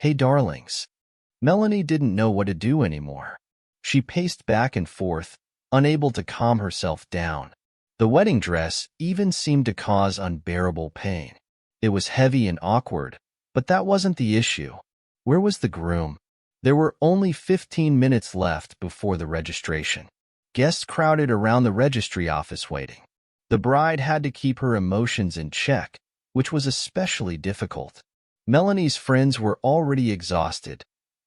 Hey, darlings. Melanie didn't know what to do anymore. She paced back and forth, unable to calm herself down. The wedding dress even seemed to cause unbearable pain. It was heavy and awkward, but that wasn't the issue. Where was the groom? There were only 15 minutes left before the registration. Guests crowded around the registry office waiting. The bride had to keep her emotions in check, which was especially difficult. Melanie's friends were already exhausted,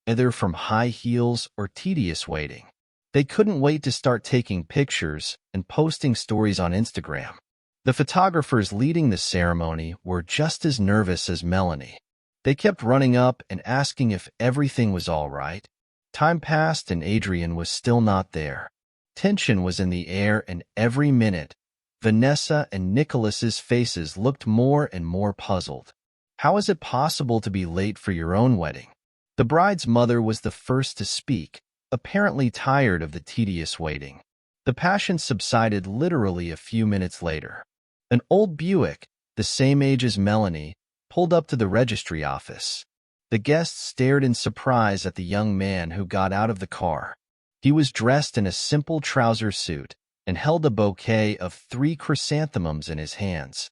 either from high heels or tedious waiting. They couldn't wait to start taking pictures and posting stories on Instagram. The photographers leading the ceremony were just as nervous as Melanie. They kept running up and asking if everything was all right. Time passed and Adrian was still not there. Tension was in the air, and every minute, Vanessa and Nicholas's faces looked more and more puzzled. How is it possible to be late for your own wedding? The bride's mother was the first to speak, apparently tired of the tedious waiting. The passion subsided literally a few minutes later. An old Buick, the same age as Melanie, pulled up to the registry office. The guests stared in surprise at the young man who got out of the car. He was dressed in a simple trouser suit and held a bouquet of 3 chrysanthemums in his hands.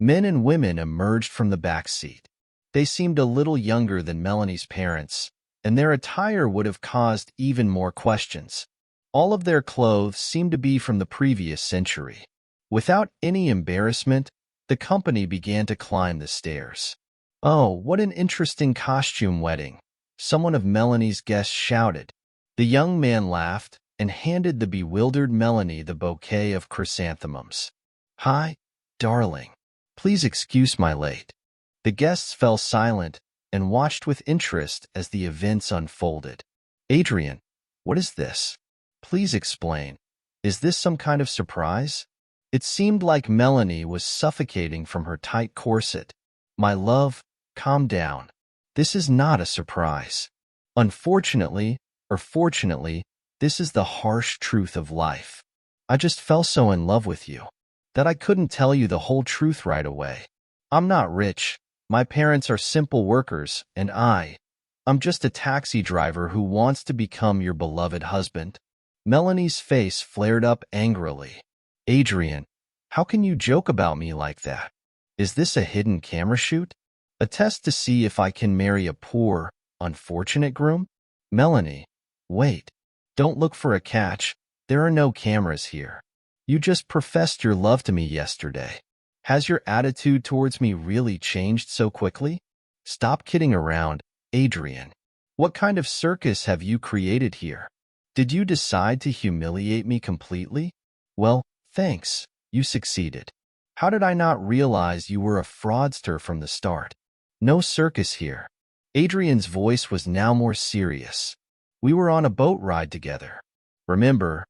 Men and women emerged from the back seat. They seemed a little younger than Melanie's parents, and their attire would have caused even more questions. All of their clothes seemed to be from the previous century. Without any embarrassment, the company began to climb the stairs. "Oh, what an interesting costume wedding," someone of Melanie's guests shouted. The young man laughed and handed the bewildered Melanie the bouquet of chrysanthemums. "Hi, darling. Please excuse my late." The guests fell silent and watched with interest as the events unfolded. "Adrian, what is this? Please explain. Is this some kind of surprise?" It seemed like Melanie was suffocating from her tight corset. "My love, calm down. This is not a surprise. Unfortunately, or fortunately, this is the harsh truth of life. I just fell so in love with you that I couldn't tell you the whole truth right away. I'm not rich. My parents are simple workers, and I'm just a taxi driver who wants to become your beloved husband." Melanie's face flared up angrily. "Adrian, how can you joke about me like that? Is this a hidden camera shoot? A test to see if I can marry a poor, unfortunate groom?" "Melanie, wait. Don't look for a catch. There are no cameras here. You just professed your love to me yesterday. Has your attitude towards me really changed so quickly? Stop kidding around, Adrian. What kind of circus have you created here? Did you decide to humiliate me completely? Well, thanks. You succeeded. How did I not realize you were a fraudster from the start? No circus here." Adrian's voice was now more serious. "We were on a boat ride together. Remember,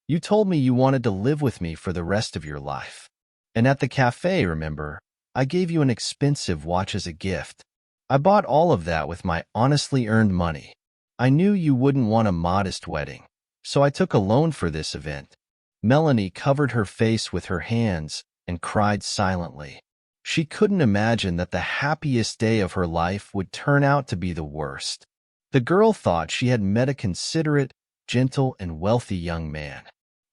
you told me you wanted to live with me for the rest of your life. And at the cafe, remember, I gave you an expensive watch as a gift. I bought all of that with my honestly earned money. I knew you wouldn't want a modest wedding, so I took a loan for this event." Melanie covered her face with her hands and cried silently. She couldn't imagine that the happiest day of her life would turn out to be the worst. The girl thought she had met a considerate, gentle, and wealthy young man.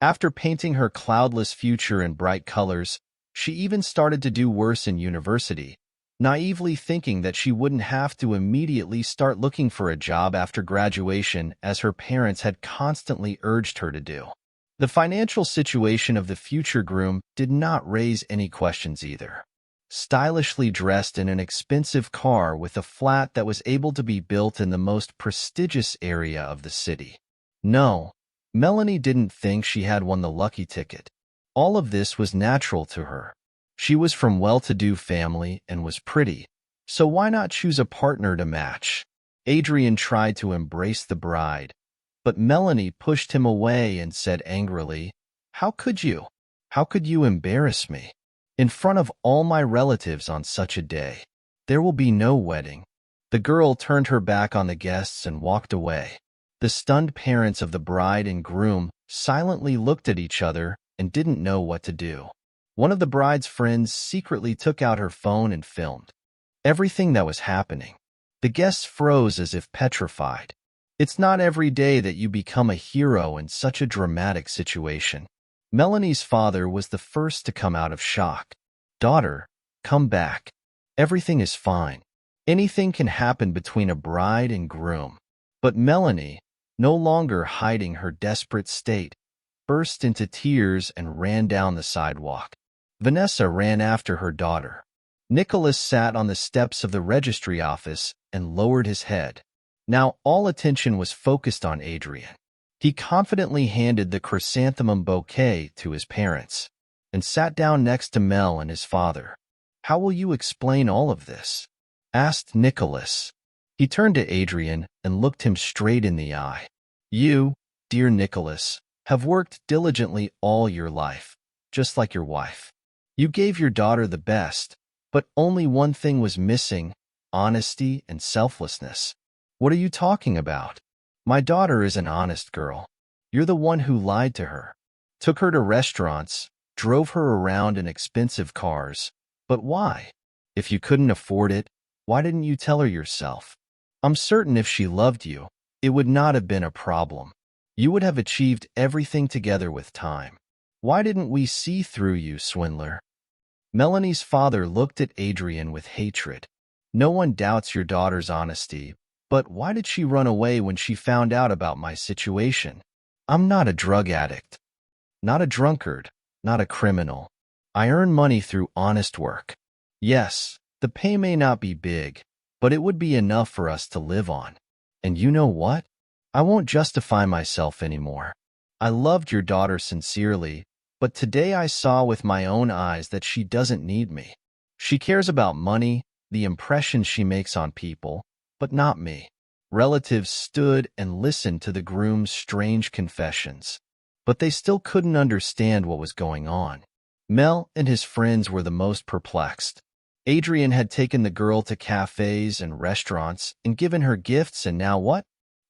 After painting her cloudless future in bright colors, she even started to do worse in university, naively thinking that she wouldn't have to immediately start looking for a job after graduation as her parents had constantly urged her to do. The financial situation of the future groom did not raise any questions either. Stylishly dressed in an expensive car with a flat that was able to be built in the most prestigious area of the city. No, Melanie didn't think she had won the lucky ticket. All of this was natural to her. She was from well-to-do family and was pretty, so why not choose a partner to match? Adrian tried to embrace the bride, but Melanie pushed him away and said angrily, "How could you? How could you embarrass me? In front of all my relatives on such a day. There will be no wedding." The girl turned her back on the guests and walked away. The stunned parents of the bride and groom silently looked at each other and didn't know what to do. One of the bride's friends secretly took out her phone and filmed everything that was happening. The guests froze as if petrified. It's not every day that you become a hero in such a dramatic situation. Melanie's father was the first to come out of shock. Daughter, come back. Everything is fine. Anything can happen between a bride and groom. But Melanie, no longer hiding her desperate state, burst into tears and ran down the sidewalk. Vanessa ran after her daughter. Nicholas sat on the steps of the registry office and lowered his head. Now all attention was focused on Adrian. He confidently handed the chrysanthemum bouquet to his parents and sat down next to Mel and his father. "How will you explain all of this?" asked Nicholas. He turned to Adrian and looked him straight in the eye. "You, dear Nicholas, have worked diligently all your life, just like your wife. You gave your daughter the best, but only one thing was missing: honesty and selflessness." "What are you talking about? My daughter is an honest girl. You're the one who lied to her. Took her to restaurants, drove her around in expensive cars. But why? If you couldn't afford it, why didn't you tell her yourself? I'm certain if she loved you, it would not have been a problem. You would have achieved everything together with time. Why didn't we see through you, swindler?" Melanie's father looked at Adrian with hatred. "No one doubts your daughter's honesty, but why did she run away when she found out about my situation? I'm not a drug addict, not a drunkard, not a criminal. I earn money through honest work. Yes, the pay may not be big, but it would be enough for us to live on. And you know what? I won't justify myself anymore. I loved your daughter sincerely, but today I saw with my own eyes that she doesn't need me. She cares about money, the impression she makes on people, but not me." Relatives stood and listened to the groom's strange confessions, but they still couldn't understand what was going on. Mel and his friends were the most perplexed. Adrian had taken the girl to cafes and restaurants and given her gifts, and now what?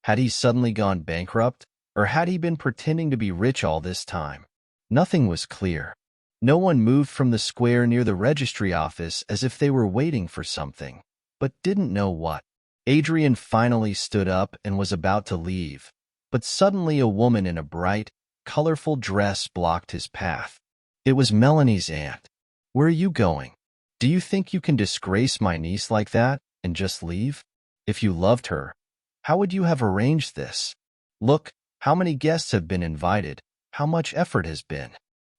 Had he suddenly gone bankrupt, or had he been pretending to be rich all this time? Nothing was clear. No one moved from the square near the registry office as if they were waiting for something, but didn't know what. Adrian finally stood up and was about to leave, but suddenly a woman in a bright, colorful dress blocked his path. It was Melanie's aunt. "Where are you going? Do you think you can disgrace my niece like that and just leave? If you loved her, how would you have arranged this? Look, how many guests have been invited, how much effort has been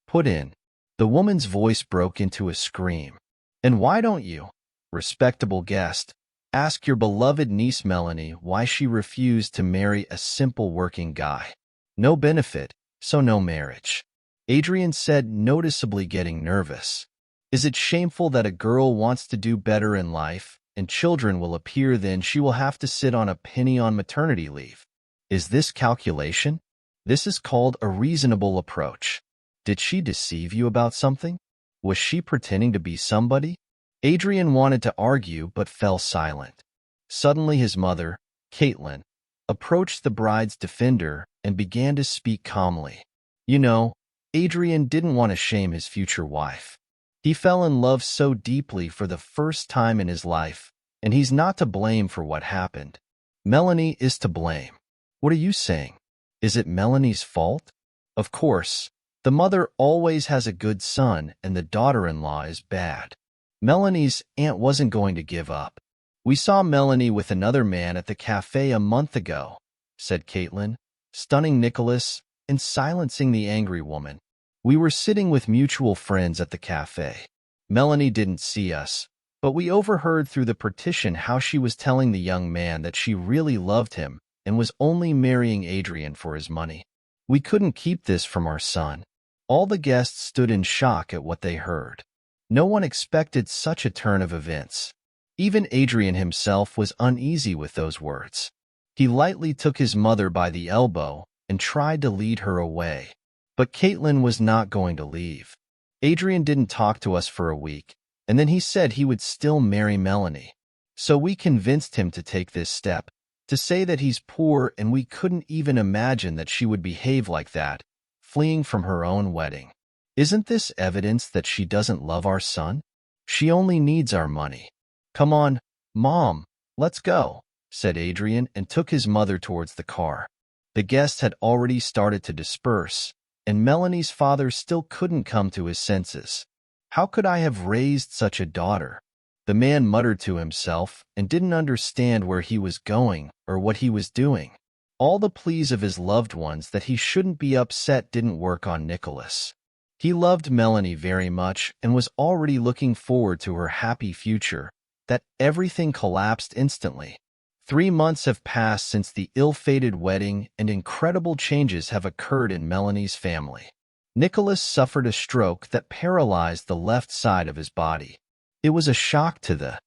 put in." The woman's voice broke into a scream. "And why don't you, respectable guest, ask your beloved niece Melanie why she refused to marry a simple working guy? No benefit, so no marriage," Adrian said, noticeably getting nervous. "Is it shameful that a girl wants to do better in life, and children will appear, then she will have to sit on a penny on maternity leave? Is this calculation? This is called a reasonable approach. Did she deceive you about something? Was she pretending to be somebody?" Adrian wanted to argue but fell silent. Suddenly his mother, Caitlin, approached the bride's defender and began to speak calmly. You know, Adrian didn't want to shame his future wife. He fell in love so deeply for the first time in his life, and he's not to blame for what happened. Melanie is to blame. What are you saying? Is it Melanie's fault? Of course, the mother always has a good son and the daughter-in-law is bad. Melanie's aunt wasn't going to give up. "We saw Melanie with another man at the cafe a month ago," said Caitlin, stunning Nicholas and silencing the angry woman. "We were sitting with mutual friends at the cafe. Melanie didn't see us, but we overheard through the partition how she was telling the young man that she really loved him and was only marrying Adrian for his money. We couldn't keep this from our son." All the guests stood in shock at what they heard. No one expected such a turn of events. Even Adrian himself was uneasy with those words. He lightly took his mother by the elbow and tried to lead her away. But Caitlin was not going to leave. "Adrian didn't talk to us for a week, and then he said he would still marry Melanie. So we convinced him to take this step, to say that he's poor, and we couldn't even imagine that she would behave like that, fleeing from her own wedding. Isn't this evidence that she doesn't love our son? She only needs our money. Come on, Mom, "Let's go," said Adrian and took his mother towards the car. The guests had already started to disperse, and Melanie's father still couldn't come to his senses. "How could I have raised such a daughter?" The man muttered to himself and didn't understand where he was going or what he was doing. All the pleas of his loved ones that he shouldn't be upset didn't work on Nicholas. He loved Melanie very much and was already looking forward to her happy future. That everything collapsed instantly. 3 months have passed since the ill-fated wedding, and incredible changes have occurred in Melanie's family. Nicholas suffered a stroke that paralyzed the left side of his body. It was a shock to the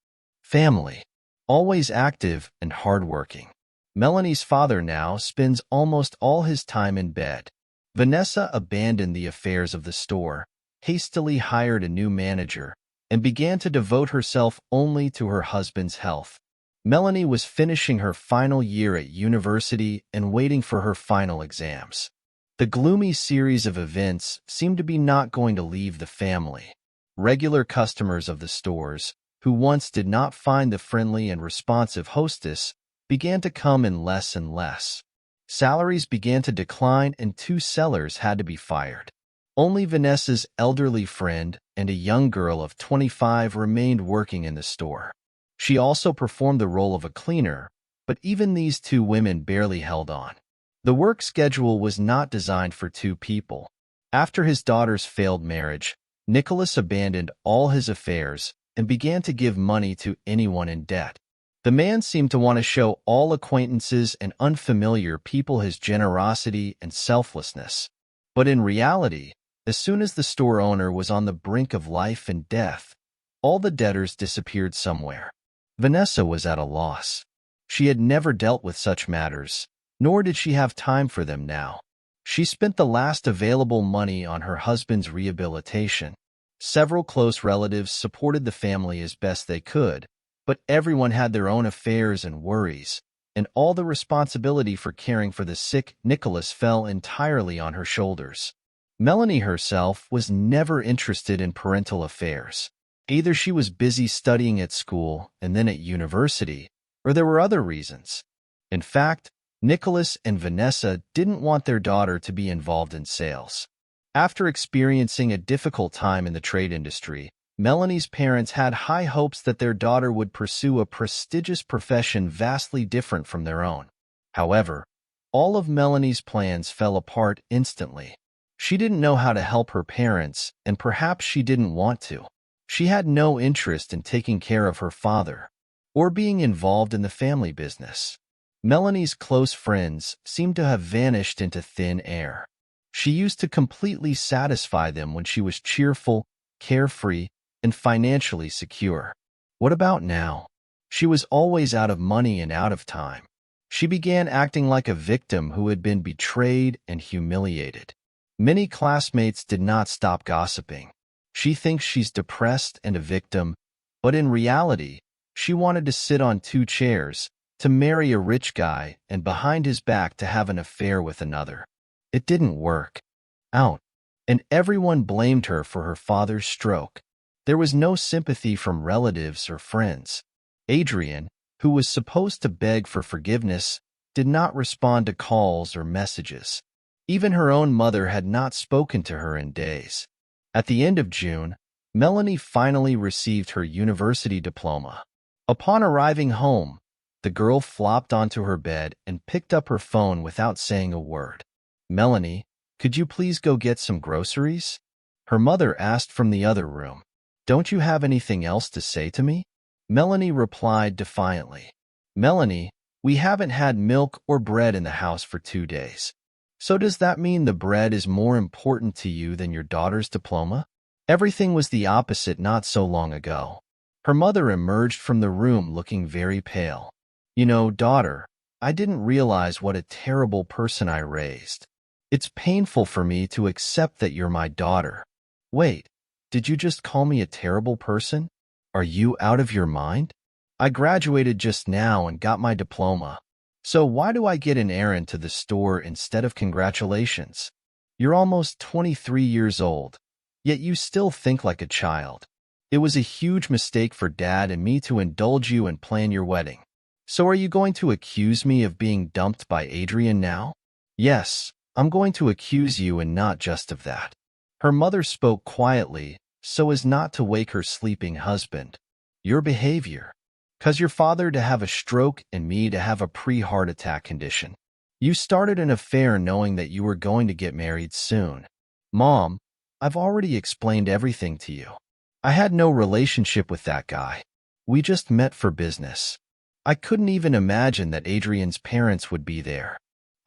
family, always active and hardworking. Melanie's father now spends almost all his time in bed. Vanessa abandoned the affairs of the store, hastily hired a new manager, and began to devote herself only to her husband's health. Melanie was finishing her final year at university and waiting for her final exams. The gloomy series of events seemed to be not going to leave the family. Regular customers of the stores, who once did not find the friendly and responsive hostess, began to come in less and less. Salaries began to decline and 2 sellers had to be fired. Only Vanessa's elderly friend and a young girl of 25 remained working in the store. She also performed the role of a cleaner, but even these 2 women barely held on. The work schedule was not designed for 2 people. After his daughter's failed marriage, Nicholas abandoned all his affairs and began to give money to anyone in debt. The man seemed to want to show all acquaintances and unfamiliar people his generosity and selflessness. But in reality, as soon as the store owner was on the brink of life and death, all the debtors disappeared somewhere. Vanessa was at a loss. She had never dealt with such matters, nor did she have time for them now. She spent the last available money on her husband's rehabilitation. Several close relatives supported the family as best they could, but everyone had their own affairs and worries, and all the responsibility for caring for the sick Nicholas fell entirely on her shoulders. Melanie herself was never interested in parental affairs. Either she was busy studying at school and then at university, or there were other reasons. In fact, Nicholas and Vanessa didn't want their daughter to be involved in sales. After experiencing a difficult time in the trade industry, Melanie's parents had high hopes that their daughter would pursue a prestigious profession vastly different from their own. However, all of Melanie's plans fell apart instantly. She didn't know how to help her parents, and perhaps she didn't want to. She had no interest in taking care of her father or being involved in the family business. Melanie's close friends seemed to have vanished into thin air. She used to completely satisfy them when she was cheerful, carefree, and financially secure. What about now? She was always out of money and out of time. She began acting like a victim who had been betrayed and humiliated. Many classmates did not stop gossiping. She thinks she's depressed and a victim, but in reality, she wanted to sit on 2 chairs, to marry a rich guy, and behind his back to have an affair with another. It didn't work out, and everyone blamed her for her father's stroke. There was no sympathy from relatives or friends. Adrian, who was supposed to beg for forgiveness, did not respond to calls or messages. Even her own mother had not spoken to her in days. At the end of June, Melanie finally received her university diploma. Upon arriving home, the girl flopped onto her bed and picked up her phone without saying a word. "Melanie, could you please go get some groceries?" her mother asked from the other room. "Don't you have anything else to say to me?" Melanie replied defiantly. "Melanie, we haven't had milk or bread in the house for 2 days. So does that mean the bread is more important to you than your daughter's diploma?" Everything was the opposite not so long ago. Her mother emerged from the room looking very pale. "You know, daughter, I didn't realize what a terrible person I raised. It's painful for me to accept that you're my daughter." "Wait, did you just call me a terrible person? Are you out of your mind? I graduated just now and got my diploma. So why do I get an errand to the store instead of congratulations? You're almost 23 years old, yet you still think like a child. It was a huge mistake for Dad and me to indulge you and plan your wedding. So are you going to accuse me of being dumped by Adrian now? Yes, I'm going to accuse you and not just of that. Her mother spoke quietly, so as not to wake her sleeping husband. Your behavior. 'Cause your father to have a stroke and me to have a pre-heart attack condition. You started an affair knowing that you were going to get married soon. Mom, I've already explained everything to you. I had no relationship with that guy. We just met for business. I couldn't even imagine that Adrian's parents would be there.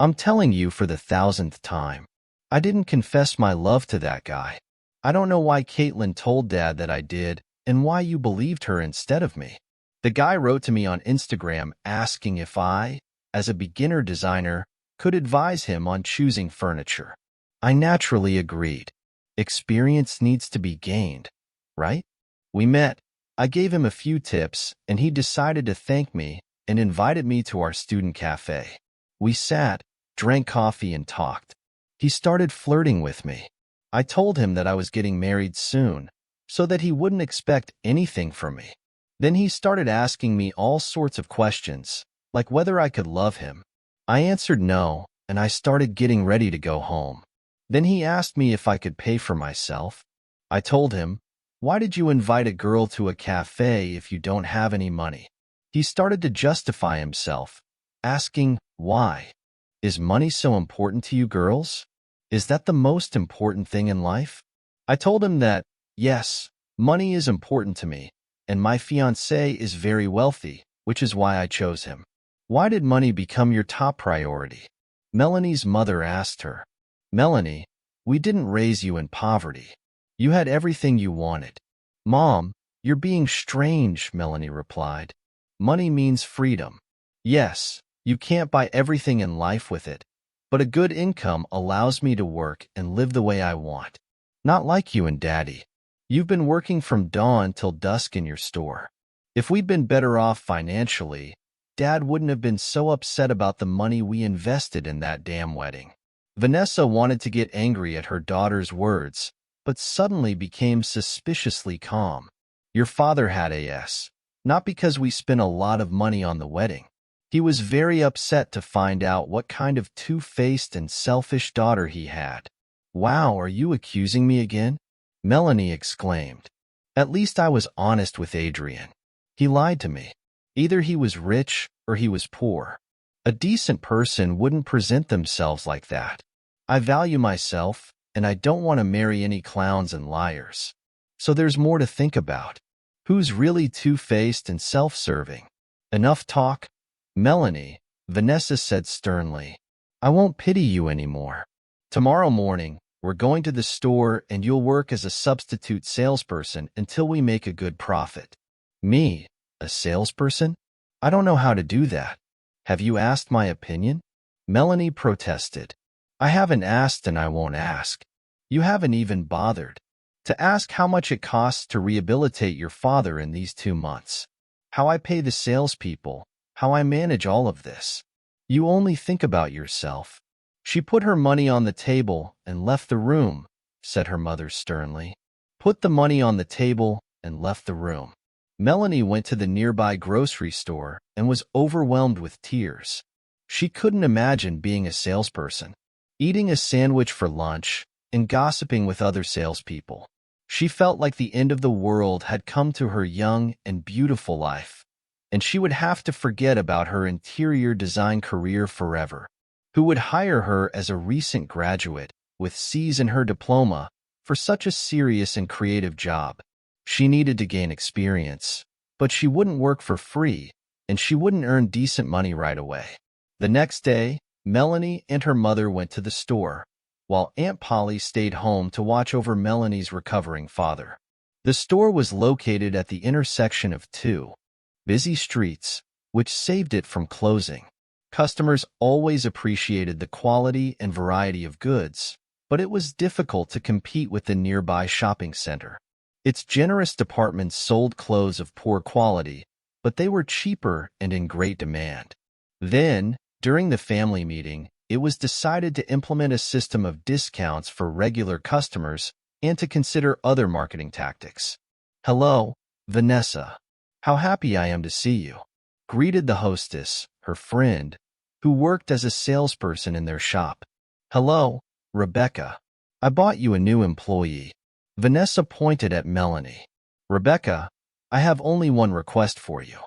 I'm telling you for the 1000th time. I didn't confess my love to that guy. I don't know why Caitlin told Dad that I did and why you believed her instead of me. The guy wrote to me on Instagram asking if I, as a beginner designer, could advise him on choosing furniture. I naturally agreed. Experience needs to be gained, right? We met. I gave him a few tips, and he decided to thank me and invited me to our student cafe. We sat, drank coffee, and talked. He started flirting with me. I told him that I was getting married soon, so that he wouldn't expect anything from me. Then he started asking me all sorts of questions, like whether I could love him. I answered no, and I started getting ready to go home. Then he asked me if I could pay for myself. I told him, "Why did you invite a girl to a cafe if you don't have any money?" He started to justify himself, asking, "Why? Is money so important to you girls? Is that the most important thing in life?" I told him that, yes, money is important to me, and my fiancé is very wealthy, which is why I chose him. Why did money become your top priority? Melanie's mother asked her. Melanie, we didn't raise you in poverty. You had everything you wanted. Mom, you're being strange, Melanie replied. Money means freedom. Yes, you can't buy everything in life with it, but a good income allows me to work and live the way I want. Not like you and Daddy. You've been working from dawn till dusk in your store. If we'd been better off financially, Dad wouldn't have been so upset about the money we invested in that damn wedding. Vanessa wanted to get angry at her daughter's words, but suddenly became suspiciously calm. Your father had AS, not because we spent a lot of money on the wedding. He was very upset to find out what kind of two-faced and selfish daughter he had. Wow, are you accusing me again? Melanie exclaimed. At least I was honest with Adrian. He lied to me. Either he was rich or he was poor. A decent person wouldn't present themselves like that. I value myself, and I don't want to marry any clowns and liars. So there's more to think about. Who's really two-faced and self-serving? Enough talk? Melanie, Vanessa said sternly. I won't pity you anymore. Tomorrow morning, we're going to the store and you'll work as a substitute salesperson until we make a good profit. Me, a salesperson? I don't know how to do that. Have you asked my opinion? Melanie protested. I haven't asked and I won't ask. You haven't even bothered to ask how much it costs to rehabilitate your father in these 2 months. How I pay the salespeople, how I manage all of this. You only think about yourself. She put her money on the table and left the room, said her mother sternly. Put the money on the table and left the room. Melanie went to the nearby grocery store and was overwhelmed with tears. She couldn't imagine being a salesperson, eating a sandwich for lunch, and gossiping with other salespeople. She felt like the end of the world had come to her young and beautiful life, and she would have to forget about her interior design career forever. Who would hire her as a recent graduate with C's in her diploma for such a serious and creative job? She needed to gain experience, but she wouldn't work for free, and she wouldn't earn decent money right away. The next day, Melanie and her mother went to the store, while Aunt Polly stayed home to watch over Melanie's recovering father. The store was located at the intersection of two busy streets, which saved it from closing. Customers always appreciated the quality and variety of goods, but it was difficult to compete with the nearby shopping center. Its generous departments sold clothes of poor quality, but they were cheaper and in great demand. Then, during the family meeting, it was decided to implement a system of discounts for regular customers and to consider other marketing tactics. Hello, Vanessa. How happy I am to see you. greeted the hostess, her friend, who worked as a salesperson in their shop. "Hello, Rebecca. I bought you a new employee." Vanessa pointed at Melanie. "Rebecca, I have only one request for you.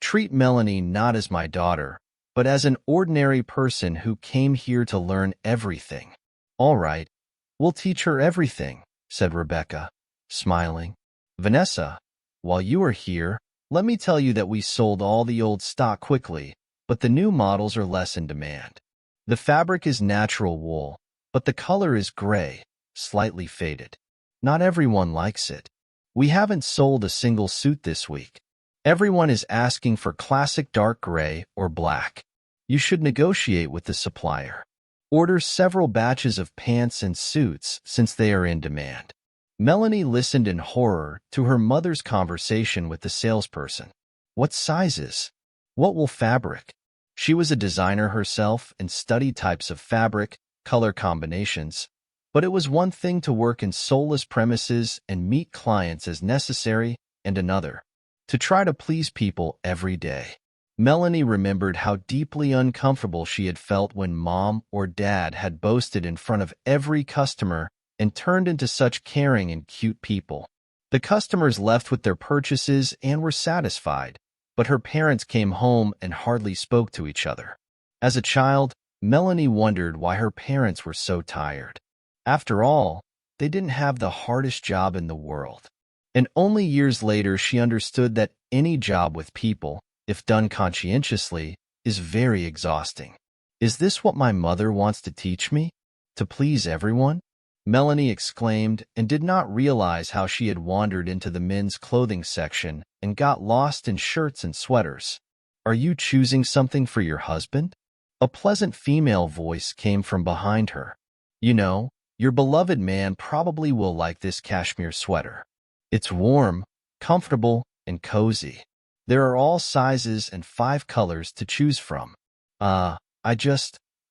Treat Melanie not as my daughter, but as an ordinary person who came here to learn everything." "All right, we'll teach her everything," said Rebecca, smiling. "Vanessa, while you are here, let me tell you that we sold all the old stock quickly, but the new models are less in demand. The fabric is natural wool, but the color is gray, slightly faded. Not everyone likes it. We haven't sold a single suit this week. Everyone is asking for classic dark gray or black. You should negotiate with the supplier. Order several batches of pants and suits since they are in demand." Melanie listened in horror to her mother's conversation with the salesperson. What sizes? What wool fabric? She was a designer herself and studied types of fabric, color combinations, but it was one thing to work in soulless premises and meet clients as necessary, and another to try to please people every day. Melanie remembered how deeply uncomfortable she had felt when mom or dad had boasted in front of every customer and turned into such caring and cute people. The customers left with their purchases and were satisfied, but her parents came home and hardly spoke to each other. As a child, Melanie wondered why her parents were so tired. After all, they didn't have the hardest job in the world. And only years later she understood that any job with people, if done conscientiously, is very exhausting. Is this what my mother wants to teach me? To please everyone? Melanie exclaimed and did not realize how she had wandered into the men's clothing section and got lost in shirts and sweaters. "Are you choosing something for your husband?" A pleasant female voice came from behind her. "You know, your beloved man probably will like this cashmere sweater. It's warm, comfortable, and cozy. There are all sizes and 5 colors to choose from."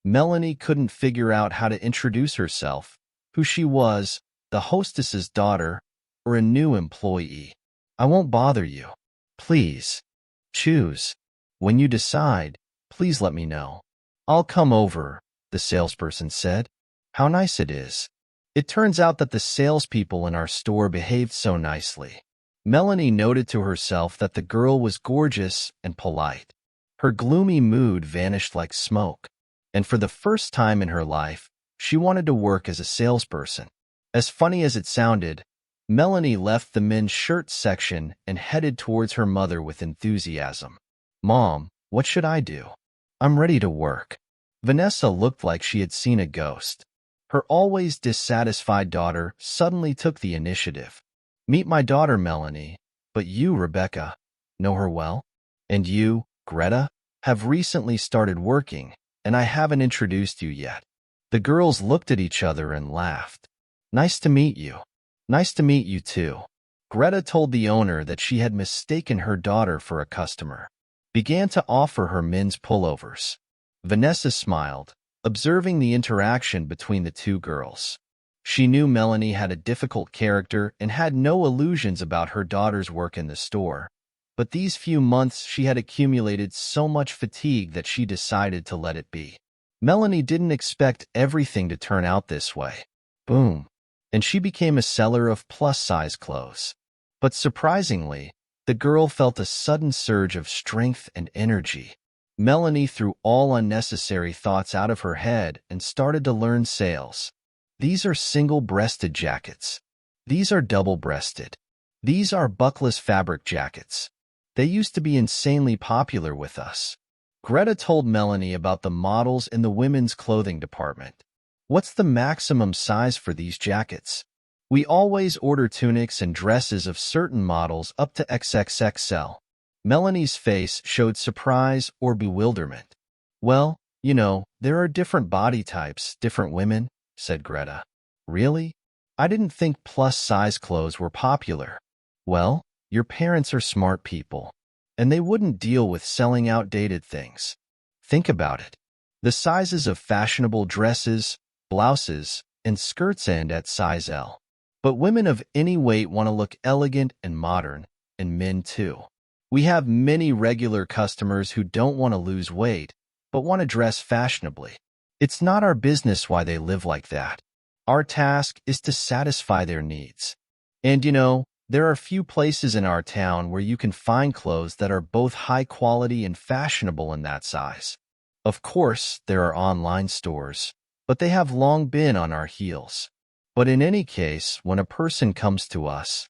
Melanie couldn't figure out how to introduce herself, who she was, the hostess's daughter, or a new employee. "I won't bother you. Please, choose. When you decide, please let me know. I'll come over," the salesperson said. "How nice it is." It turns out that the salespeople in our store behaved so nicely. Melanie noted to herself that the girl was gorgeous and polite. Her gloomy mood vanished like smoke, and for the first time in her life, she wanted to work as a salesperson. As funny as it sounded, Melanie left the men's shirt section and headed towards her mother with enthusiasm. "Mom, what should I do? I'm ready to work." Vanessa looked like she had seen a ghost. Her always dissatisfied daughter suddenly took the initiative. "Meet my daughter, Melanie, but you, Rebecca, know her well? And you, Greta, have recently started working, and I haven't introduced you yet." The girls looked at each other and laughed. "Nice to meet you." "Nice to meet you too." Greta told the owner that she had mistaken her daughter for a customer, began to offer her men's pullovers. Vanessa smiled, observing the interaction between the two girls. She knew Melanie had a difficult character and had no illusions about her daughter's work in the store, but these few months she had accumulated so much fatigue that she decided to let it be. Melanie didn't expect everything to turn out this way. Boom. And she became a seller of plus-size clothes. But surprisingly, the girl felt a sudden surge of strength and energy. Melanie threw all unnecessary thoughts out of her head and started to learn sales. These are single-breasted jackets. These are double-breasted. These are buckless fabric jackets. They used to be insanely popular with us. Greta told Melanie about the models in the women's clothing department. "What's the maximum size for these jackets? We always order tunics and dresses of certain models up to XXXL. Melanie's face showed surprise or bewilderment. "Well, you know, there are different body types, different women," said Greta. "Really? I didn't think plus-size clothes were popular." "Well, your parents are smart people, and they wouldn't deal with selling outdated things. Think about it. The sizes of fashionable dresses, blouses, and skirts end at size L. But women of any weight want to look elegant and modern, and men too. We have many regular customers who don't want to lose weight, but want to dress fashionably. It's not our business why they live like that. Our task is to satisfy their needs. And there are few places in our town where you can find clothes that are both high quality and fashionable in that size. Of course, there are online stores, but they have long been on our heels. But in any case, when a person comes to us,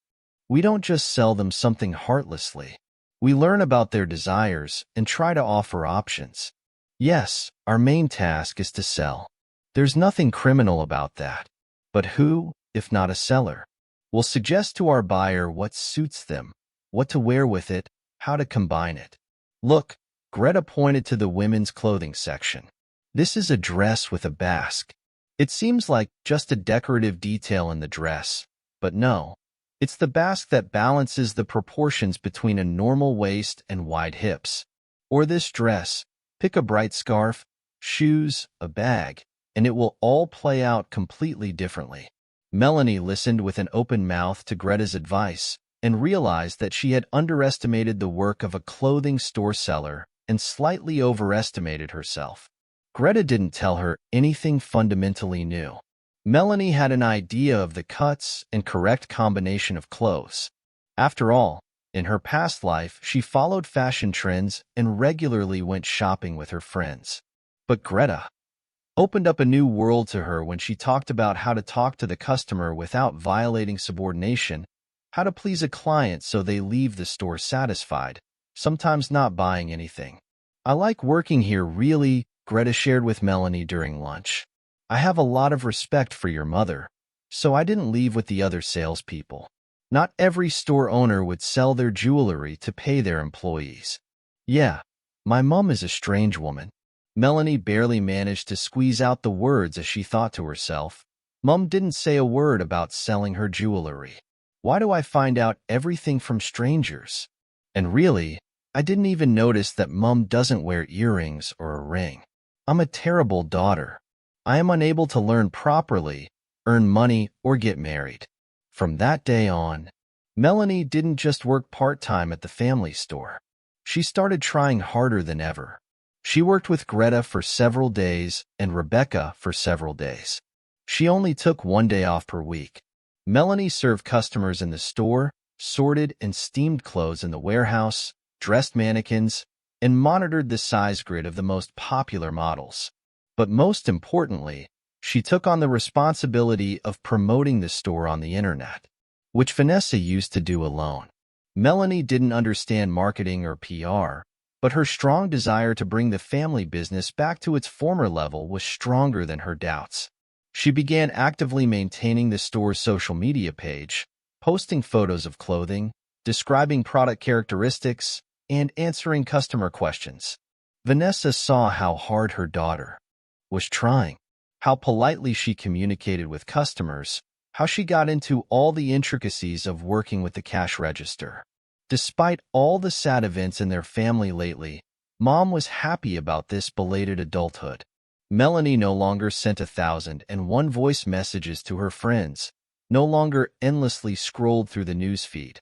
we don't just sell them something heartlessly. We learn about their desires and try to offer options. Yes, our main task is to sell. There's nothing criminal about that. But who, if not a seller, will suggest to our buyer what suits them, what to wear with it, how to combine it? Look, Greta pointed to the women's clothing section. This is a dress with a basque. It seems like just a decorative detail in the dress, but no. It's the basque that balances the proportions between a normal waist and wide hips. Or this dress, pick a bright scarf, shoes, a bag, and it will all play out completely differently. Melanie listened with an open mouth to Greta's advice and realized that she had underestimated the work of a clothing store seller and slightly overestimated herself. Greta didn't tell her anything fundamentally new. Melanie had an idea of the cuts and correct combination of clothes. After all, in her past life, she followed fashion trends and regularly went shopping with her friends. But Greta opened up a new world to her when she talked about how to talk to the customer without violating subordination, how to please a client so they leave the store satisfied, sometimes not buying anything. I like working here, really, Greta shared with Melanie during lunch. I have a lot of respect for your mother, so I didn't leave with the other salespeople. Not every store owner would sell their jewelry to pay their employees. Yeah, my mom is a strange woman. Melanie barely managed to squeeze out the words as she thought to herself. Mom didn't say a word about selling her jewelry. Why do I find out everything from strangers? And really, I didn't even notice that Mom doesn't wear earrings or a ring. I'm a terrible daughter. I am unable to learn properly, earn money, or get married. From that day on, Melanie didn't just work part-time at the family store. She started trying harder than ever. She worked with Greta for several days and Rebecca for several days. She only took one day off per week. Melanie served customers in the store, sorted and steamed clothes in the warehouse, dressed mannequins, and monitored the size grid of the most popular models. But most importantly, she took on the responsibility of promoting the store on the internet, which Vanessa used to do alone. Melanie didn't understand marketing or PR, but her strong desire to bring the family business back to its former level was stronger than her doubts. She began actively maintaining the store's social media page, posting photos of clothing, describing product characteristics, and answering customer questions. Vanessa saw how hard her daughter was trying, how politely she communicated with customers, how she got into all the intricacies of working with the cash register. Despite all the sad events in their family lately, Mom was happy about this belated adulthood. Melanie no longer sent 1,001 voice messages to her friends, no longer endlessly scrolled through the newsfeed,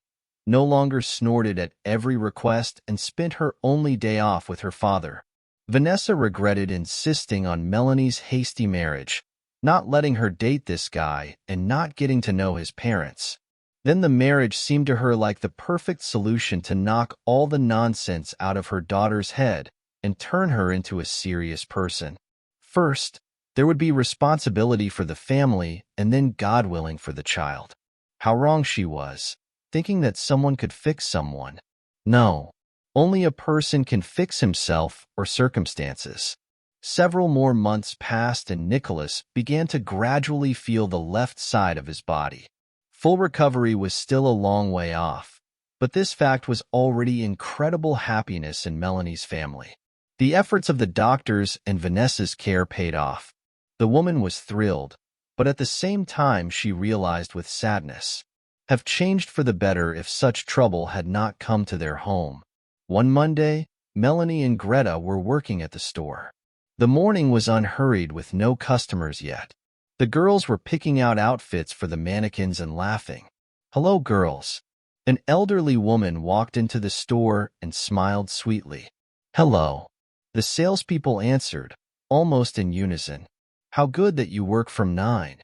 no longer snorted at every request and spent her only day off with her father. Vanessa regretted insisting on Melanie's hasty marriage, not letting her date this guy and not getting to know his parents. Then the marriage seemed to her like the perfect solution to knock all the nonsense out of her daughter's head and turn her into a serious person. First, there would be responsibility for the family and then, God willing, for the child. How wrong she was, thinking that someone could fix someone. No. Only a person can fix himself or circumstances. Several more months passed and Nicholas began to gradually feel the left side of his body. Full recovery was still a long way off, but this fact was already incredible happiness in Melanie's family. The efforts of the doctors and Vanessa's care paid off. The woman was thrilled, but at the same time she realized with sadness, have changed for the better if such trouble had not come to their home. One Monday, Melanie and Greta were working at the store. The morning was unhurried with no customers yet. The girls were picking out outfits for the mannequins and laughing. "Hello, girls. An elderly woman walked into the store and smiled sweetly. Hello. The salespeople answered, almost in unison. How good that you work from 9.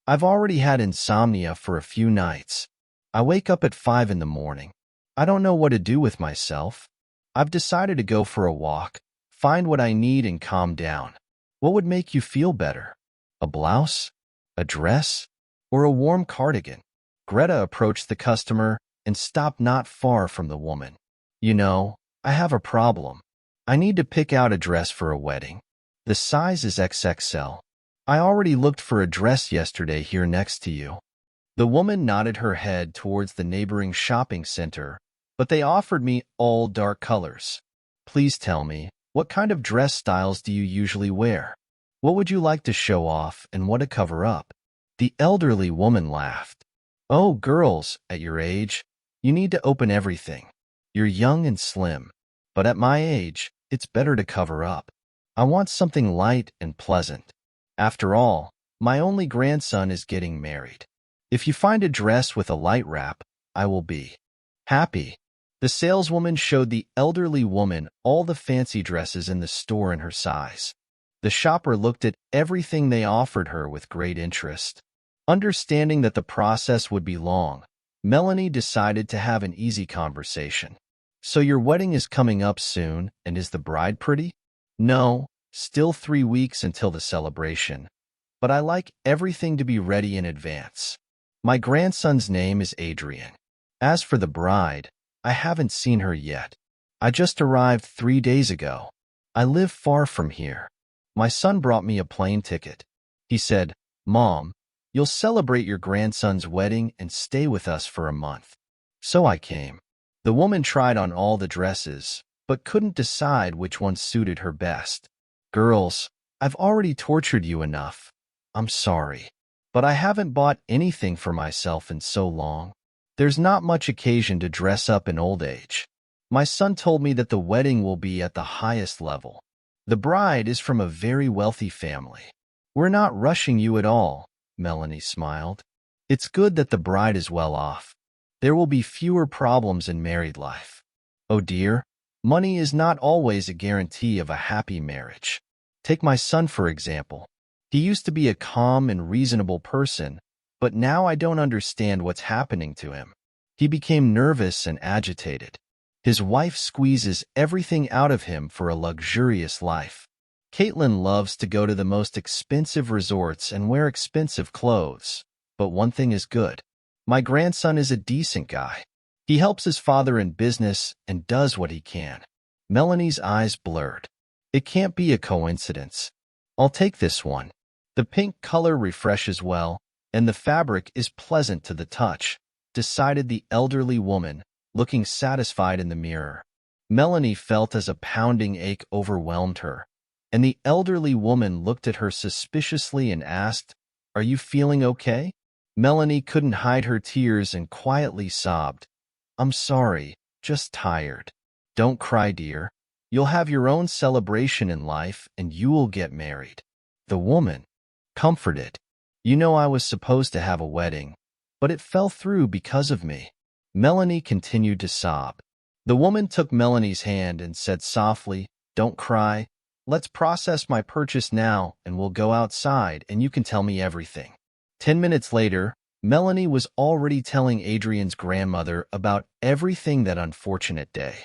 I've already had insomnia for a few nights. I wake up at 5 in the morning. I don't know what to do with myself. I've decided to go for a walk, find what I need and calm down. What would make you feel better? A blouse? A dress? Or a warm cardigan? Greta approached the customer and stopped not far from the woman. You know, I have a problem. I need to pick out a dress for a wedding. The size is XXL. I already looked for a dress yesterday here next to you. The woman nodded her head towards the neighboring shopping center, but they offered me all dark colors. Please tell me, what kind of dress styles do you usually wear? What would you like to show off and what to cover up? The elderly woman laughed. Oh, girls, at your age, you need to open everything. You're young and slim, but at my age, it's better to cover up. I want something light and pleasant. After all, my only grandson is getting married. If you find a dress with a light wrap, I will be happy. The saleswoman showed the elderly woman all the fancy dresses in the store in her size. The shopper looked at everything they offered her with great interest. Understanding that the process would be long, Melanie decided to have an easy conversation. So your wedding is coming up soon, and is the bride pretty? No, still 3 weeks until the celebration, but I like everything to be ready in advance. My grandson's name is Adrian. As for the bride, I haven't seen her yet. I just arrived 3 days ago. I live far from here. My son brought me a plane ticket. He said, Mom, you'll celebrate your grandson's wedding and stay with us for a month. So I came. The woman tried on all the dresses, but couldn't decide which one suited her best. Girls, I've already tortured you enough. I'm sorry, but I haven't bought anything for myself in so long. There's not much occasion to dress up in old age. My son told me that the wedding will be at the highest level. The bride is from a very wealthy family. We're not rushing you at all, Melanie smiled. It's good that the bride is well off. There will be fewer problems in married life. Oh dear, money is not always a guarantee of a happy marriage. Take my son, for example. He used to be a calm and reasonable person, but now I don't understand what's happening to him. He became nervous and agitated. His wife squeezes everything out of him for a luxurious life. Caitlin loves to go to the most expensive resorts and wear expensive clothes, but one thing is good. My grandson is a decent guy. He helps his father in business and does what he can. Melanie's eyes blurred. It can't be a coincidence. I'll take this one. The pink color refreshes well, and the fabric is pleasant to the touch, decided the elderly woman, looking satisfied in the mirror. Melanie felt as a pounding ache overwhelmed her, and the elderly woman looked at her suspiciously and asked, Are you feeling okay? Melanie couldn't hide her tears and quietly sobbed. I'm sorry, just tired. Don't cry, dear. You'll have your own celebration in life and you will get married. The woman comforted. You know I was supposed to have a wedding, but it fell through because of me. Melanie continued to sob. The woman took Melanie's hand and said softly, Don't cry. Let's process my purchase now and we'll go outside and you can tell me everything. 10 minutes later, Melanie was already telling Adrian's grandmother about everything that unfortunate day.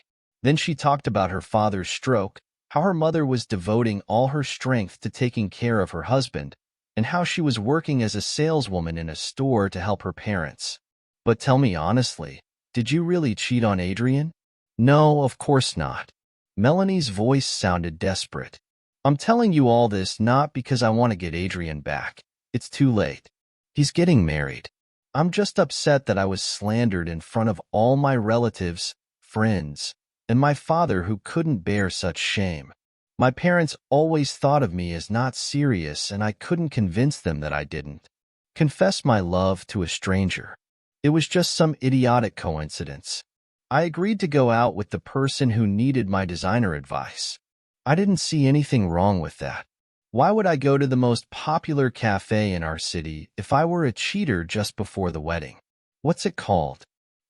Then she talked about her father's stroke, how her mother was devoting all her strength to taking care of her husband, and how she was working as a saleswoman in a store to help her parents. But tell me honestly, did you really cheat on Adrian? No, of course not. Melanie's voice sounded desperate. I'm telling you all this not because I want to get Adrian back. It's too late. He's getting married. I'm just upset that I was slandered in front of all my relatives, friends, and my father who couldn't bear such shame. My parents always thought of me as not serious and I couldn't convince them that I didn't confess my love to a stranger. It was just some idiotic coincidence. I agreed to go out with the person who needed my designer advice. I didn't see anything wrong with that. Why would I go to the most popular cafe in our city if I were a cheater just before the wedding? What's it called?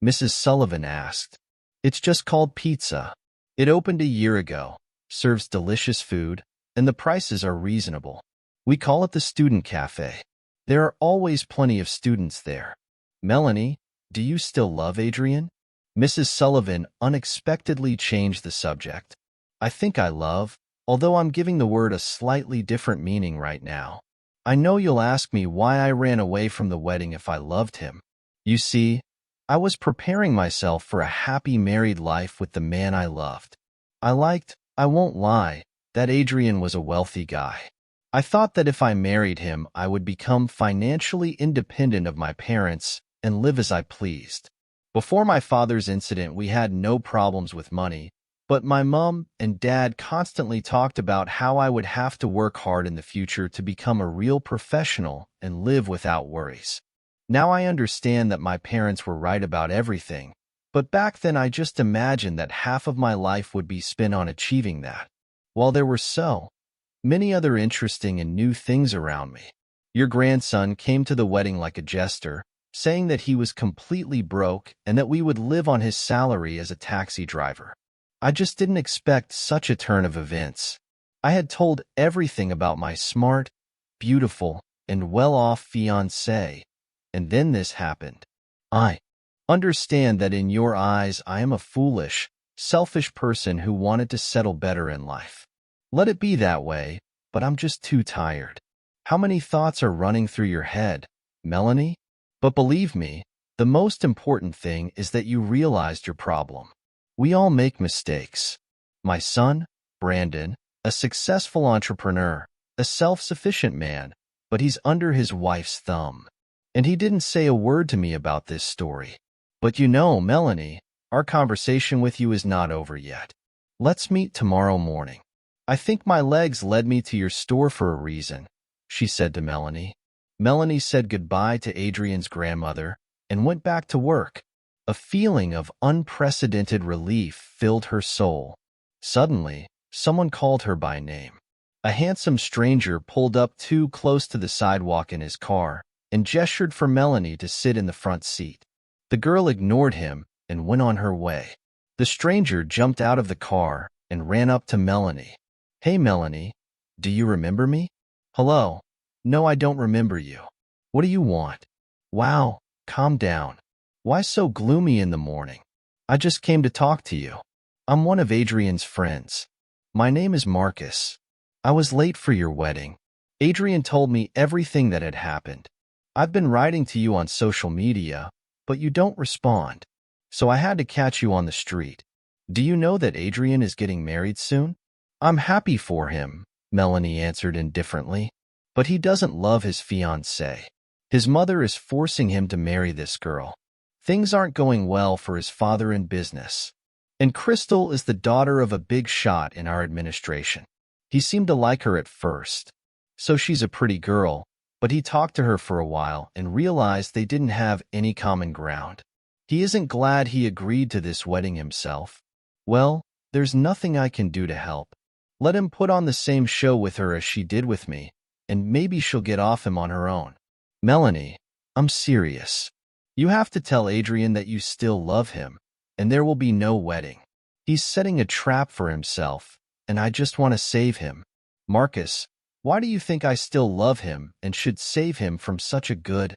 Mrs. Sullivan asked. It's just called pizza. It opened a year ago, serves delicious food, and the prices are reasonable. We call it the student cafe. There are always plenty of students there. Melanie, do you still love Adrian? Mrs. Sullivan unexpectedly changed the subject. I think I love, although I'm giving the word a slightly different meaning right now. I know you'll ask me why I ran away from the wedding if I loved him. You see, I was preparing myself for a happy married life with the man I loved. I won't lie, that Adrian was a wealthy guy. I thought that if I married him, I would become financially independent of my parents and live as I pleased. Before my father's incident, we had no problems with money, but my mom and dad constantly talked about how I would have to work hard in the future to become a real professional and live without worries. Now I understand that my parents were right about everything, but back then I just imagined that half of my life would be spent on achieving that, while there were so many other interesting and new things around me. Your grandson came to the wedding like a jester, saying that he was completely broke and that we would live on his salary as a taxi driver. I just didn't expect such a turn of events. I had told everything about my smart, beautiful, and well-off fiancé, and then this happened. I understand that in your eyes I am a foolish, selfish person who wanted to settle better in life. Let it be that way, but I'm just too tired. How many thoughts are running through your head, Melanie? But believe me, the most important thing is that you realized your problem. We all make mistakes. My son, Brandon, a successful entrepreneur, a self-sufficient man, but he's under his wife's thumb. And he didn't say a word to me about this story. But you know, Melanie, our conversation with you is not over yet. Let's meet tomorrow morning. I think my legs led me to your store for a reason, she said to Melanie. Melanie said goodbye to Adrian's grandmother and went back to work. A feeling of unprecedented relief filled her soul. Suddenly, someone called her by name. A handsome stranger pulled up too close to the sidewalk in his car and gestured for Melanie to sit in the front seat. The girl ignored him and went on her way. The stranger jumped out of the car and ran up to Melanie. Hey, Melanie, do you remember me? Hello. No, I don't remember you. What do you want? Wow, calm down. Why so gloomy in the morning? I just came to talk to you. I'm one of Adrian's friends. My name is Marcus. I was late for your wedding. Adrian told me everything that had happened. I've been writing to you on social media, but you don't respond. So I had to catch you on the street. Do you know that Adrian is getting married soon? I'm happy for him, Melanie answered indifferently. But he doesn't love his fiancée. His mother is forcing him to marry this girl. Things aren't going well for his father in business. And Crystal is the daughter of a big shot in our administration. He seemed to like her at first. So she's a pretty girl, but he talked to her for a while and realized they didn't have any common ground. He isn't glad he agreed to this wedding himself. Well, there's nothing I can do to help. Let him put on the same show with her as she did with me, and maybe she'll get off him on her own. Melanie, I'm serious. You have to tell Adrian that you still love him, and there will be no wedding. He's setting a trap for himself, and I just want to save him. Marcus, why do you think I still love him and should save him from such a good,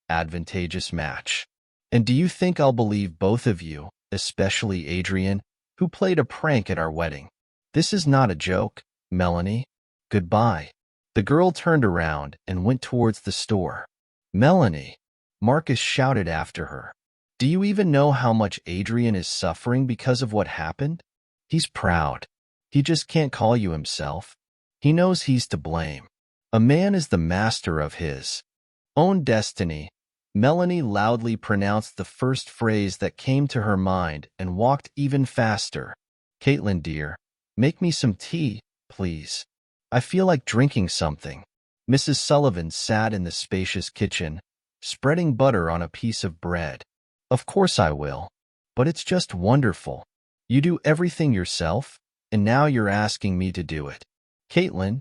advantageous match? And do you think I'll believe both of you, especially Adrian, who played a prank at our wedding? This is not a joke, Melanie. Goodbye. The girl turned around and went towards the store. Melanie, Marcus shouted after her. Do you even know how much Adrian is suffering because of what happened? He's proud. He just can't call you himself. He knows he's to blame. A man is the master of his own destiny. Melanie loudly pronounced the first phrase that came to her mind and walked even faster. Caitlin, dear, make me some tea, please. I feel like drinking something. Mrs. Sullivan sat in the spacious kitchen, spreading butter on a piece of bread. Of course I will. But it's just wonderful. You do everything yourself, and now you're asking me to do it. Caitlin,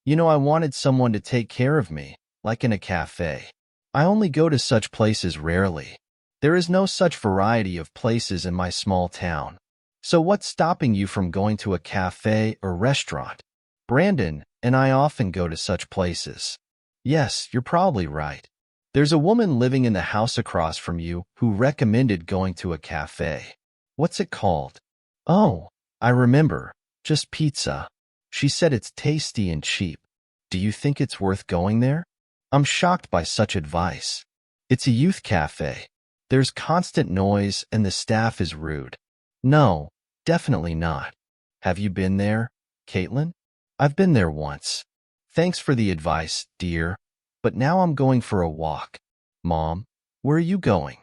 you know I wanted someone to take care of me, like in a cafe. I only go to such places rarely. There is no such variety of places in my small town. So what's stopping you from going to a cafe or restaurant? Brandon and I often go to such places. Yes, you're probably right. There's a woman living in the house across from you who recommended going to a cafe. What's it called? Oh, I remember. Just pizza. She said it's tasty and cheap. Do you think it's worth going there? I'm shocked by such advice. It's a youth cafe. There's constant noise and the staff is rude. No, definitely not. Have you been there, Caitlin? I've been there once. Thanks for the advice, dear, but now I'm going for a walk. Mom, where are you going?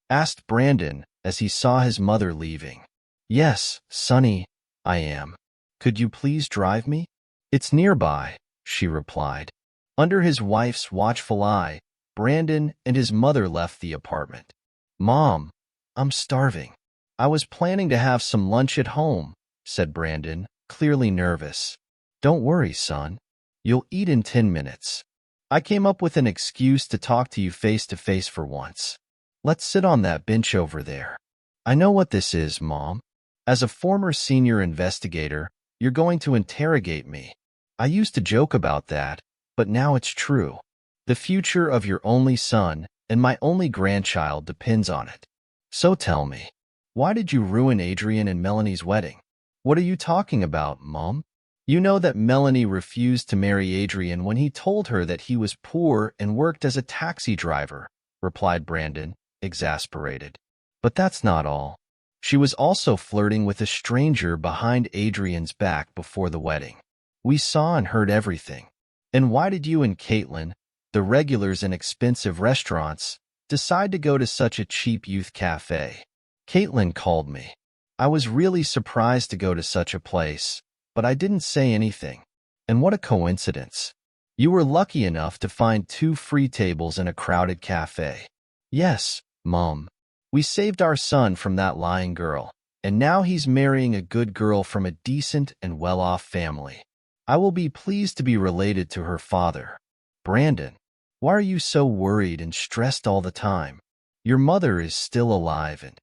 Asked Brandon as he saw his mother leaving. Yes, Sonny, I am. Could you please drive me? It's nearby, she replied. Under his wife's watchful eye, Brandon and his mother left the apartment. Mom, I'm starving. I was planning to have some lunch at home, said Brandon, clearly nervous. Don't worry, son. You'll eat in 10 minutes. I came up with an excuse to talk to you face to face for once. Let's sit on that bench over there. I know what this is, Mom. As a former senior investigator, you're going to interrogate me. I used to joke about that, but now it's true. The future of your only son and my only grandchild depends on it. So tell me, why did you ruin Adrian and Melanie's wedding? What are you talking about, Mom? You know that Melanie refused to marry Adrian when he told her that he was poor and worked as a taxi driver, replied Brandon, exasperated. But that's not all. She was also flirting with a stranger behind Adrian's back before the wedding. We saw and heard everything. And why did you and Caitlin, the regulars in expensive restaurants, decide to go to such a cheap youth cafe? Caitlin called me. I was really surprised to go to such a place, but I didn't say anything. And what a coincidence. You were lucky enough to find 2 free tables in a crowded cafe. Yes, Mom. We saved our son from that lying girl, and now he's marrying a good girl from a decent and well-off family. I will be pleased to be related to her father. Brandon, why are you so worried and stressed all the time? Your mother is still alive and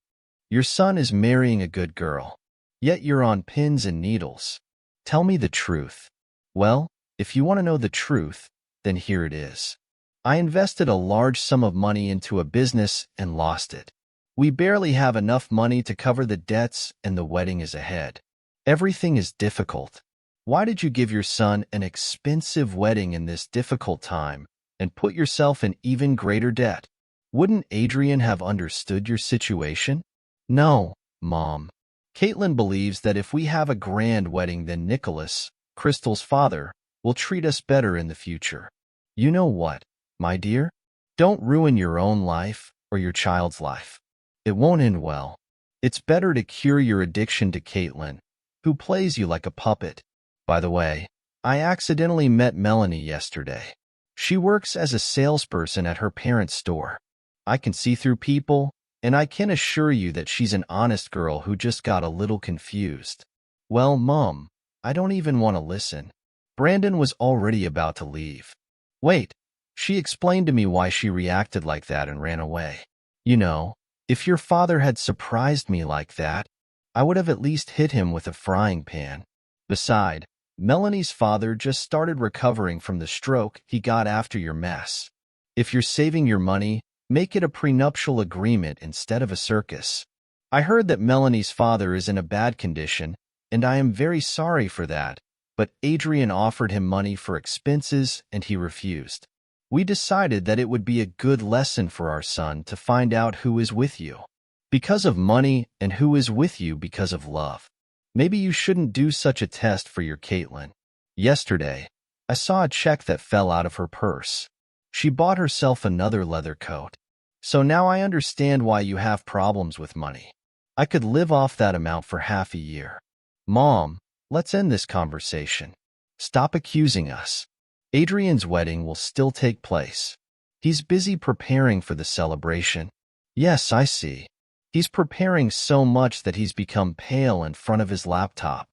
your son is marrying a good girl, yet you're on pins and needles. Tell me the truth. Well, if you want to know the truth, then here it is. I invested a large sum of money into a business and lost it. We barely have enough money to cover the debts and the wedding is ahead. Everything is difficult. Why did you give your son an expensive wedding in this difficult time and put yourself in even greater debt? Wouldn't Adrian have understood your situation? No, Mom. Caitlin believes that if we have a grand wedding, then Nicholas, Crystal's father, will treat us better in the future. You know what, my dear? Don't ruin your own life or your child's life. It won't end well. It's better to cure your addiction to Caitlin, who plays you like a puppet. By the way, I accidentally met Melanie yesterday. She works as a salesperson at her parents' store. I can see through people, and I can assure you that she's an honest girl who just got a little confused. Well, Mom, I don't even want to listen. Brandon was already about to leave. Wait, she explained to me why she reacted like that and ran away. You know, if your father had surprised me like that, I would have at least hit him with a frying pan. Besides, Melanie's father just started recovering from the stroke he got after your mess. If you're saving your money, make it a prenuptial agreement instead of a circus. I heard that Melanie's father is in a bad condition, and I am very sorry for that, but Adrian offered him money for expenses and he refused. We decided that it would be a good lesson for our son to find out who is with you because of money and who is with you because of love. Maybe you shouldn't do such a test for your Caitlin. Yesterday, I saw a check that fell out of her purse. She bought herself another leather coat. So now I understand why you have problems with money. I could live off that amount for half a year. Mom, let's end this conversation. Stop accusing us. Adrian's wedding will still take place. He's busy preparing for the celebration. Yes, I see. He's preparing so much that he's become pale in front of his laptop.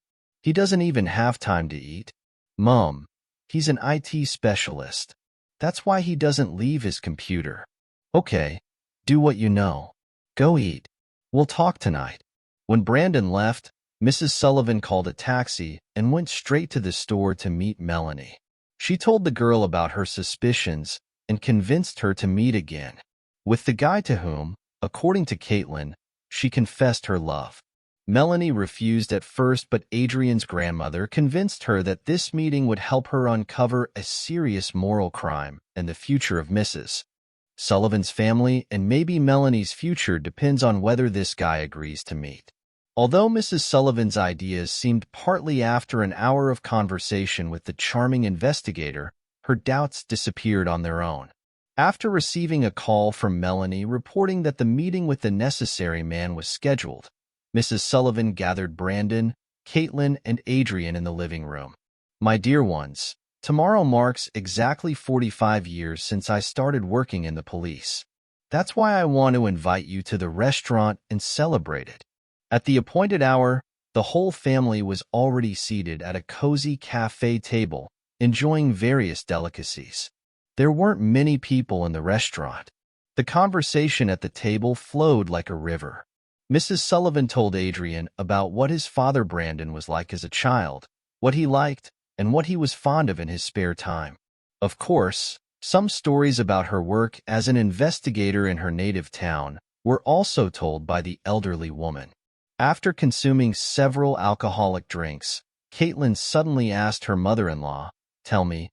He doesn't even have time to eat. Mom, he's an IT specialist. That's why he doesn't leave his computer. Okay, do what you know. Go eat. We'll talk tonight. When Brandon left, Mrs. Sullivan called a taxi and went straight to the store to meet Melanie. She told the girl about her suspicions and convinced her to meet again with the guy to whom, according to Caitlin, she confessed her love. Melanie refused at first, but Adrian's grandmother convinced her that this meeting would help her uncover a serious moral crime and the future of Mrs. Sullivan's family, and maybe Melanie's future depends on whether this guy agrees to meet. Although Mrs. Sullivan's ideas seemed partly after an hour of conversation with the charming investigator, her doubts disappeared on their own. After receiving a call from Melanie reporting that the meeting with the necessary man was scheduled, Mrs. Sullivan gathered Brandon, Caitlin, and Adrian in the living room. My dear ones, tomorrow marks exactly 45 years since I started working in the police. That's why I want to invite you to the restaurant and celebrate it. At the appointed hour, the whole family was already seated at a cozy cafe table, enjoying various delicacies. There weren't many people in the restaurant. The conversation at the table flowed like a river. Mrs. Sullivan told Adrian about what his father Brandon was like as a child, what he liked, and what he was fond of in his spare time. Of course, some stories about her work as an investigator in her native town were also told by the elderly woman. After consuming several alcoholic drinks, Caitlin suddenly asked her mother-in-law, "Tell me,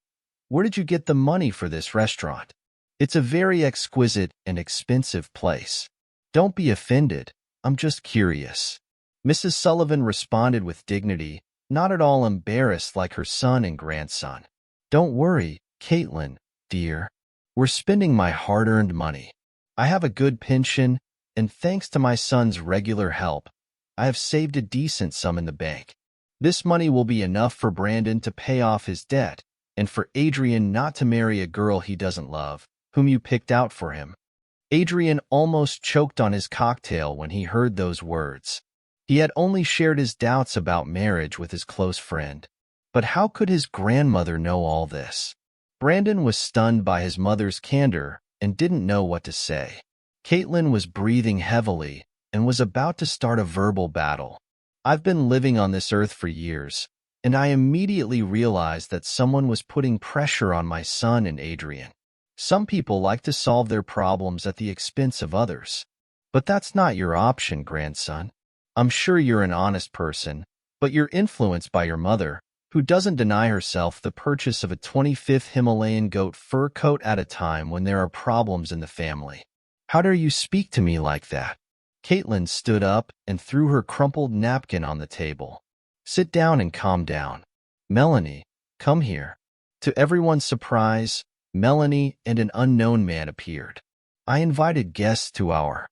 where did you get the money for this restaurant? It's a very exquisite and expensive place." "Don't be offended. I'm just curious." Mrs. Sullivan responded with dignity, not at all embarrassed like her son and grandson. "Don't worry, Caitlin, dear. We're spending my hard-earned money. I have a good pension, and thanks to my son's regular help, I have saved a decent sum in the bank. This money will be enough for Brandon to pay off his debt, and for Adrian not to marry a girl he doesn't love, whom you picked out for him." Adrian almost choked on his cocktail when he heard those words. He had only shared his doubts about marriage with his close friend. But how could his grandmother know all this? Brandon was stunned by his mother's candor and didn't know what to say. Caitlin was breathing heavily and was about to start a verbal battle. "I've been living on this earth for years, and I immediately realized that someone was putting pressure on my son and Adrian. Some people like to solve their problems at the expense of others. But that's not your option, grandson. I'm sure you're an honest person, but you're influenced by your mother, who doesn't deny herself the purchase of a 25th Himalayan goat fur coat at a time when there are problems in the family. How dare you speak to me like that?" Caitlin stood up and threw her crumpled napkin on the table. "Sit down and calm down. Melanie, come here." To everyone's surprise, Melanie and an unknown man appeared. "I invited guests to our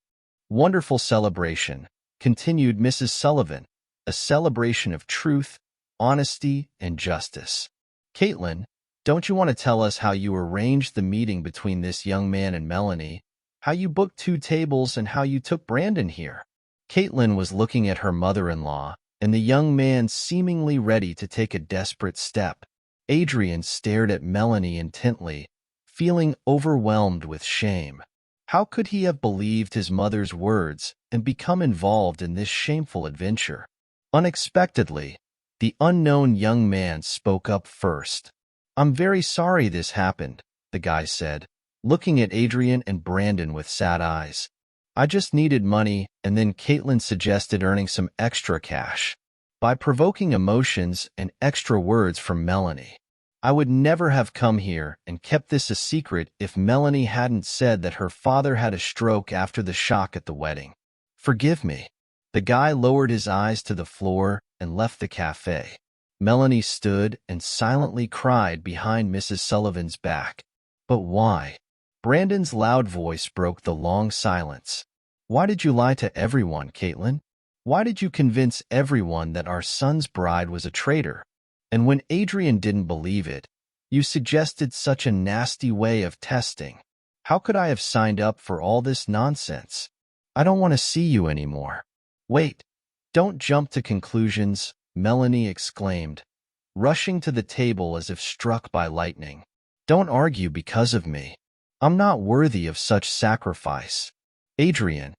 wonderful celebration," continued Mrs. Sullivan, "a celebration of truth, honesty, and justice. Caitlin, don't you want to tell us how you arranged the meeting between this young man and Melanie, how you booked 2 tables, and how you took Brandon here?" Caitlin was looking at her mother-in-law, and the young man seemingly ready to take a desperate step. Adrian stared at Melanie intently, feeling overwhelmed with shame. How could he have believed his mother's words and become involved in this shameful adventure? Unexpectedly, the unknown young man spoke up first. "I'm very sorry this happened," the guy said, looking at Adrian and Brandon with sad eyes. "I just needed money," and then Caitlin suggested earning some extra cash by provoking emotions and extra words from Melanie. "I would never have come here and kept this a secret if Melanie hadn't said that her father had a stroke after the shock at the wedding. Forgive me." The guy lowered his eyes to the floor and left the cafe. Melanie stood and silently cried behind Mrs. Sullivan's back. "But why?" Brandon's loud voice broke the long silence. "Why did you lie to everyone, Caitlin? Why did you convince everyone that our son's bride was a traitor? And when Adrian didn't believe it, you suggested such a nasty way of testing. How could I have signed up for all this nonsense? I don't want to see you anymore." "Wait, don't jump to conclusions," Melanie exclaimed, rushing to the table as if struck by lightning. "Don't argue because of me. I'm not worthy of such sacrifice. Adrian,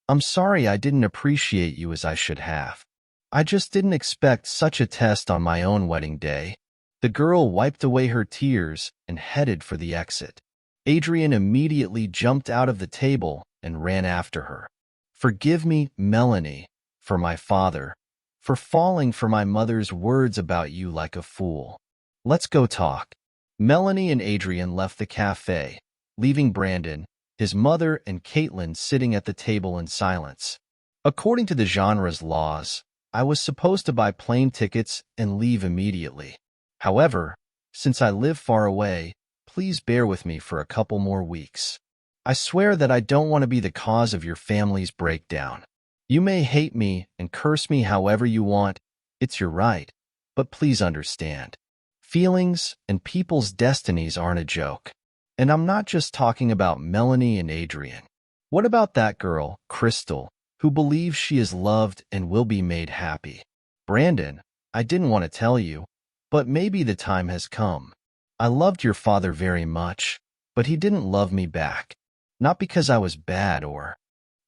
I'm sorry I didn't appreciate you as I should have. I just didn't expect such a test on my own wedding day. The girl wiped away her tears and headed for the exit. Adrian immediately jumped out of the table and ran after her. Forgive me, Melanie, for my father, for falling for my mother's words about you like a fool. Let's go talk. Melanie and Adrian left the cafe, leaving Brandon, his mother, and Caitlin sitting at the table in silence. According to the genre's laws, I was supposed to buy plane tickets and leave immediately. However, since I live far away, please bear with me for a couple more weeks. I swear that I don't want to be the cause of your family's breakdown. You may hate me and curse me however you want. It's your right, but please understand. Feelings and people's destinies aren't a joke. And I'm not just talking about Melanie and Adrian. What about that girl, Crystal, who believes she is loved and will be made happy? Brandon, I didn't want to tell you, but maybe the time has come. I loved your father very much, but he didn't love me back. Not because I was bad or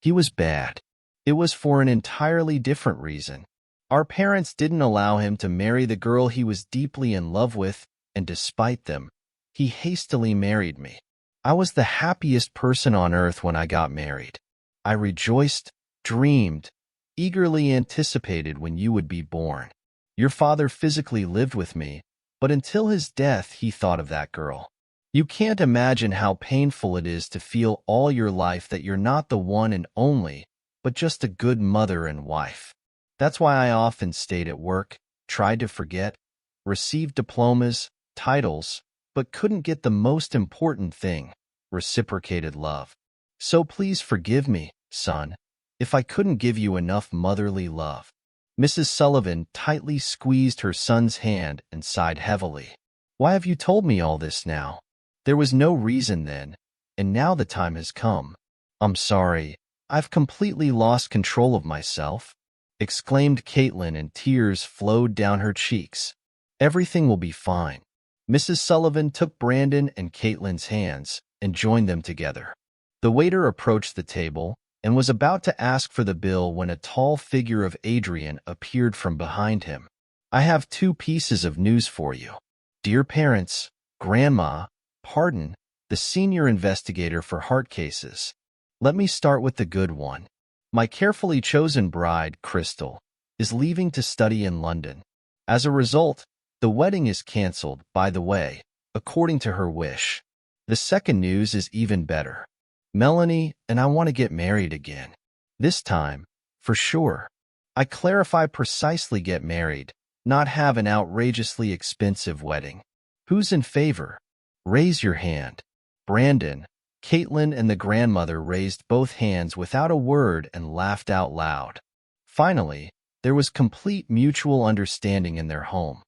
he was bad. It was for an entirely different reason. Our parents didn't allow him to marry the girl he was deeply in love with, and despite them, he hastily married me. I was the happiest person on earth when I got married. I rejoiced, dreamed, eagerly anticipated when you would be born. Your father physically lived with me, but until his death he thought of that girl. You can't imagine how painful it is to feel all your life that you're not the one and only, but just a good mother and wife. That's why I often stayed at work, tried to forget, received diplomas, titles, but couldn't get the most important thing, reciprocated love. So please forgive me, son, if I couldn't give you enough motherly love. Mrs. Sullivan tightly squeezed her son's hand and sighed heavily. Why have you told me all this now? There was no reason then, and now the time has come. I'm sorry, I've completely lost control of myself, exclaimed Caitlin, and tears flowed down her cheeks. Everything will be fine. Mrs. Sullivan took Brandon and Caitlin's hands and joined them together. The waiter approached the table and was about to ask for the bill when a tall figure of Adrian appeared from behind him. I have 2 pieces of news for you. Dear parents, Grandma, pardon, the senior investigator for heart cases. Let me start with the good one. My carefully chosen bride, Crystal, is leaving to study in London. As a result, the wedding is cancelled, by the way, according to her wish. The second news is even better. Melanie and I want to get married again. This time, for sure. I clarify precisely get married, not have an outrageously expensive wedding. Who's in favor? Raise your hand. Brandon, Caitlin, and the grandmother raised both hands without a word and laughed out loud. Finally, there was complete mutual understanding in their home.